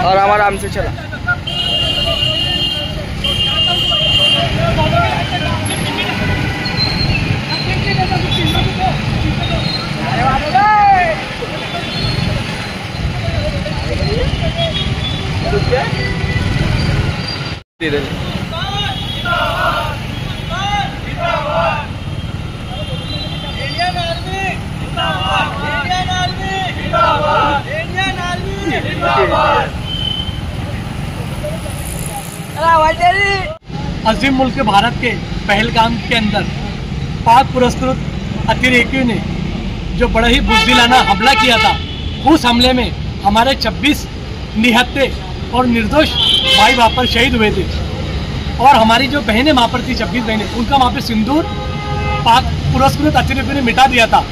और हम आराम से चला। अजीम मुल्क भारत के पहलगाम के अंदर पाक पुरस्कृत अतिरेकियों ने जो बड़ा ही बुज़दिलाना हमला किया था, उस हमले में हमारे 26 निहत्थे और निर्दोष भाई वहाँ पर शहीद हुए थे। और हमारी जो बहनें वहाँ पर थी, 26 बहनें, उनका वहाँ पर सिंदूर पाक पुरस्कृत अतिरेकियों ने मिटा दिया था।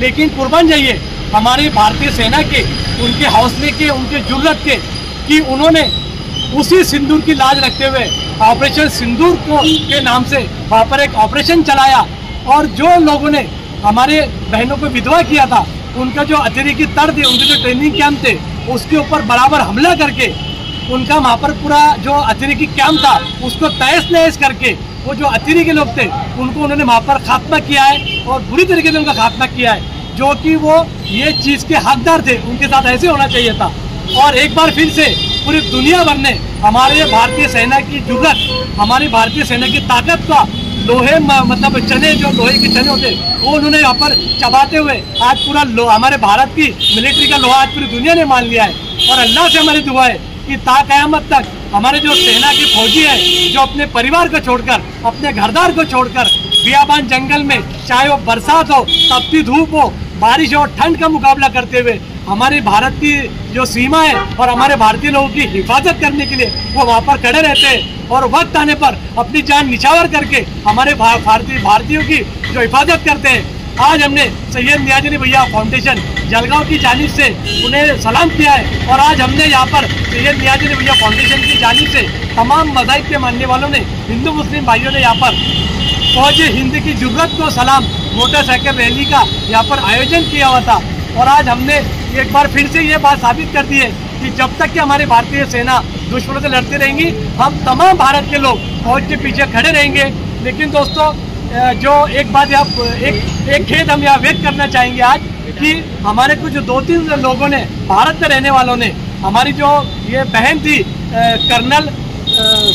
लेकिन कुर्बान जाइए हमारी भारतीय सेना के, उनके हौसले के, उनके जुर्रत के उन्होंने उसी सिंदूर की लाज रखते हुए ऑपरेशन सिंदूर के नाम से वहाँ पर एक ऑपरेशन चलाया। और जो लोगों ने हमारे बहनों को विधवा किया था, उनका जो अतिरेकी तर्द थे, उनके जो ट्रेनिंग कैंप थे, उसके ऊपर बराबर हमला करके उनका वहाँ पर पूरा जो अतिरेकी कैंप था उसको तहस नहस करके वो जो अतिरेकी लोग थे उनको उन्होंने वहाँ पर खात्मा किया है और बुरी तरीके से उनका खात्मा किया है। जो कि वो ये चीज़ के हकदार थे, उनके साथ ऐसे होना चाहिए था। और एक बार फिर से पूरी दुनिया भर ने हमारे भारतीय सेना की जुर्रत, हमारी भारतीय सेना की ताकत का लोहे मतलब चने, जो लोहे के चने होते वो उन्होंने यहाँ पर चबाते हुए आज पूरा हमारे भारत की मिलिट्री का लोहा आज पूरी दुनिया ने मान लिया है। और अल्लाह से हमारी दुआ है कि क़यामत तक हमारे जो सेना के फौजी है, जो अपने परिवार को छोड़कर, अपने घरदार को छोड़कर बियाबान जंगल में, चाहे वो बरसात हो, तपती धूप हो, बारिश और ठंड का मुकाबला करते हुए हमारे भारत की जो सीमा है और हमारे भारतीय लोगों की हिफाजत करने के लिए वो वहाँ पर खड़े रहते हैं। और वक्त आने पर अपनी जान निछावर करके हमारे भारतीयों की जो हिफाजत करते हैं। आज हमने सैयद नियाज़ भैया फाउंडेशन जलगांव की जानिब से उन्हें सलाम किया है। और आज हमने यहाँ पर सैयद नियाज़ भैया फाउंडेशन की जानिब से तमाम मज़ाहिब के मानने वालों ने, हिंदू मुस्लिम भाइयों ने यहाँ पर फौज हिंद की जुर्रत को सलाम मोटरसाइकिल रैली का यहाँ पर आयोजन किया हुआ था। और आज हमने एक बार फिर से ये बात साबित कर दी है कि जब तक कि हमारी भारतीय सेना दुश्मनों से लड़ती रहेंगी, हम तमाम भारत के लोग फौज के पीछे खड़े रहेंगे। लेकिन दोस्तों, जो एक बात एक खेद हम यहाँ व्यक्त करना चाहेंगे आज कि हमारे कुछ 2-3 लोगों ने, भारत में रहने वालों ने, हमारी जो ये बहन थी कर्नल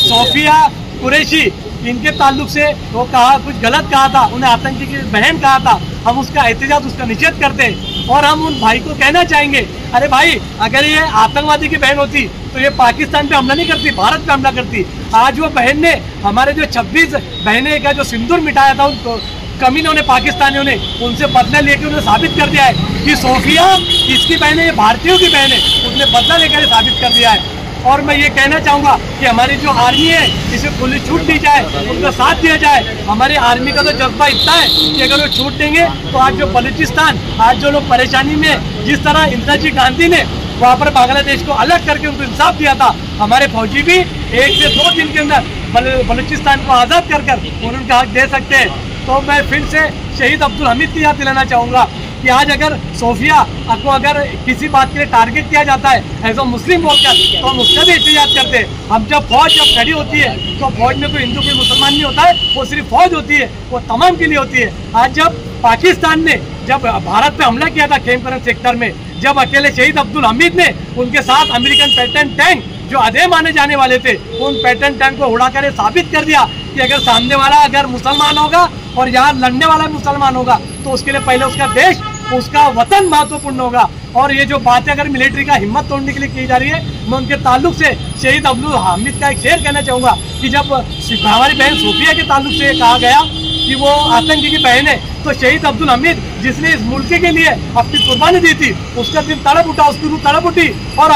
सोफिया कुरैशी, इनके ताल्लुक से वो कुछ गलत कहा था, उन्हें आतंकी की बहन कहा था। हम उसका एहतजाज, उसका निषेध करते हैं। और हम उन भाई को कहना चाहेंगे, अरे भाई, अगर ये आतंकवादी की बहन होती तो ये पाकिस्तान पे हमला नहीं करती, भारत पे हमला करती। आज वो बहन ने हमारे जो 26 बहनें का जो सिंदूर मिटाया था, उनको कमीनों ने, पाकिस्तानियों ने उनसे बदला लेकर उन्हें साबित कर दिया है कि सोफिया किसकी बहन है, ये भारतीयों की बहन है। उसने बदला लेकर साबित कर दिया है। और मैं ये कहना चाहूँगा कि हमारी जो आर्मी है, इसे खुली छूट दी जाए, उनका साथ दिया जाए। हमारी आर्मी का तो जज्बा इतना है कि अगर वो छूट देंगे तो आज जो बलूचिस्तान, आज जो लोग परेशानी में, जिस तरह इंदिरा जी गांधी ने वहाँ पर बांग्लादेश को अलग करके उनको इंसाफ दिया था, हमारे फौजी भी 1 से 2 दिन के अंदर बलूचिस्तान को आज़ाद कर उनका हक दे सकते हैं। तो मैं फिर से शहीद अब्दुल हमीद की याद दिलाना चाहूँगा कि आज अगर सोफिया को अगर किसी बात के लिए टारगेट किया जाता है एज अ मुस्लिम बोलकर, तो हम उसका भी एहतजाज करते हैं। हम जब फौज खड़ी होती है तो फौज में कोई हिंदू कोई मुसलमान नहीं होता है, वो सिर्फ फौज होती है, वो तमाम के लिए होती है। आज जब पाकिस्तान ने जब भारत पे हमला किया था खेमकरन सेक्टर में, जब अकेले शहीद अब्दुल हमीद ने उनके साथ अमेरिकन पैटर्न टैंक जो आधे माने जाने वाले थे, उन पैटर्न टैंक को उड़ाकर साबित कर दिया कि अगर सामने वाला अगर मुसलमान होगा और यहाँ लड़ने वाला मुसलमान होगा तो उसके लिए पहले उसका देश, उसका वतन महत्वपूर्ण होगा। और ये जो बातें अगर मिलिट्री का हिम्मत तोड़ने के लिए की जा रही है, मैं उनके ताल्लुक से शहीद अब्दुल हमीद का एक शेर कहना चाहूँगा कि जब हमारी बहन सोफिया के ताल्लुक से कहा गया कि वो आतंकी की बहन है, तो शहीद अब्दुल हमीद जिसने इस मुल्क के लिए अपनी कुर्बानी दी थी, उसका दिल तड़प उठा, उसकी रूह तड़प उठी। और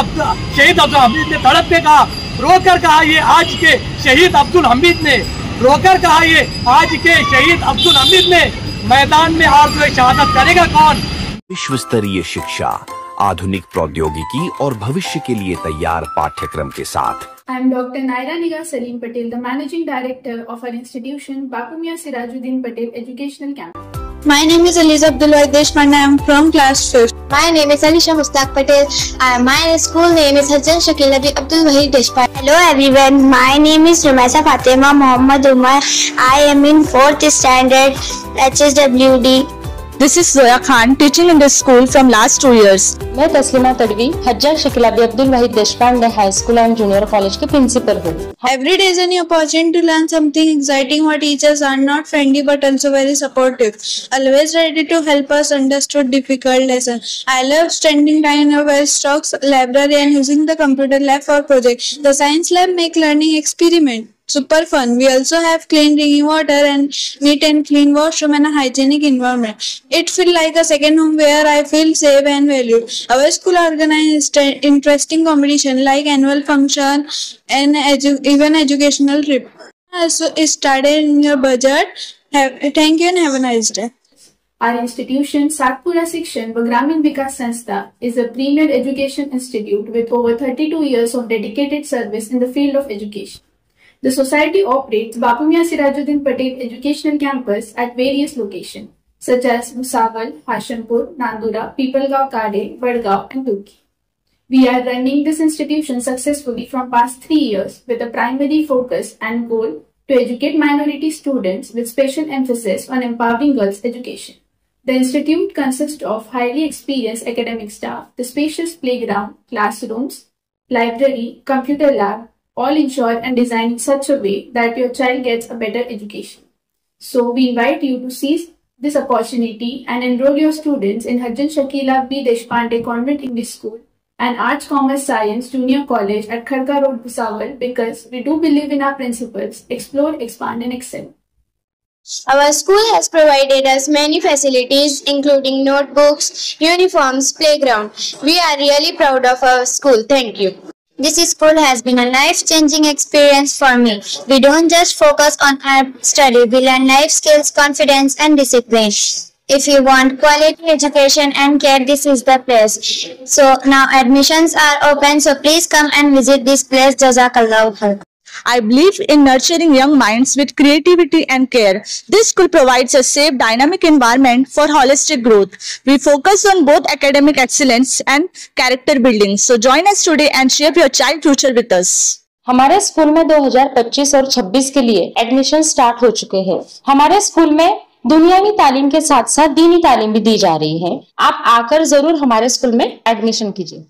शहीद अब्दुल हमीद ने तड़प के कहा, रोकर कहा, ये आज के शहीद अब्दुल हमीद ने रोकर कहा, ये आज के शहीद अब्दुल हमीद ने, मैदान में आकर शहादत करेगा कौन। विश्व स्तरीय शिक्षा, आधुनिक प्रौद्योगिकी और भविष्य के लिए तैयार पाठ्यक्रम के साथ। I am Dr. Naira Nigar Salim Patel, the Managing Director of our institution, Bapu Mia Sirajuddin Patel Educational Campus. My name is Eliza Abdulwahid Deshpande. I am from class 5th. My name is Alisha Mustaq Patel. My school name is Hajjan Shakil Abi Abdul Wahid Deshpande. Hello everyone. My name is Rumaisa Fatima Muhammad Umar. I am in 4th standard HSWD. This is Zoya Khan, teaching in this school from last 2 years. मैं Taslima Tadvi Hajjan Shakeel Abi Abdul Waheed Deshpande high school and junior college के principal हूँ। Every day is an opportunity to learn something exciting. Our teachers are not friendly but also very supportive. Always ready to help us understand difficult lessons. I love spending time in our Westocks library and using the computer lab for projects. The science lab make learning experiment super fun. We also have clean drinking water and neat and clean washroom and a hygienic environment. It feels like a second home where I feel safe and valued. Our school organized interesting competition like annual function and even educational trip. So study in your budget. Thank you and have a nice day. Our institution, Satpura Shikshan व Gramin Vikas Sanstha, is a premier education institute with over 32 years of dedicated service in the field of education. The society operates Bapu Mian Sirajuddin Patel Educational Campus at various locations such as Bhusawal, Hashimpur, Nandura, Pipalgaon, Kade, Vadgaon and Turki. We are running this institution successfully from past 3 years with a primary focus and goal to educate minority students with special emphasis on empowering girls' education. The institute consists of highly experienced academic staff, the spacious playground, classrooms, library, computer lab, all ensured and designed in such a way that your child gets a better education. So we invite you to seize this opportunity and enroll your students in Hajjan Shakil Abi Deshpande Convent English School and Arts Commerce Science Junior College at Kharka Road, Bhusawal, because we do believe in our principles: explore, expand and excel. Our school has provided us many facilities including notebooks, uniforms, playground. We are really proud of our school. Thank you. This school has been a life-changing experience for me. We don't just focus on our study, we learn life skills, confidence and discipline. If you want quality education and care, this is the place. So now admissions are open, so please come and visit this place. Jazakallahu khair. I believe in nurturing young minds with creativity and care. This school provides a safe, dynamic environment for holistic growth. We focus on both academic excellence and character building. So join us today and shape your child future with us. हमारे school में 2025 और 26 के लिए admission start हो चुके हैं। हमारे school में दुनियावी तालीम के साथ साथ दीनी तालीम भी दी जा रही है। आप आकर जरूर हमारे स्कूल में एडमिशन कीजिए।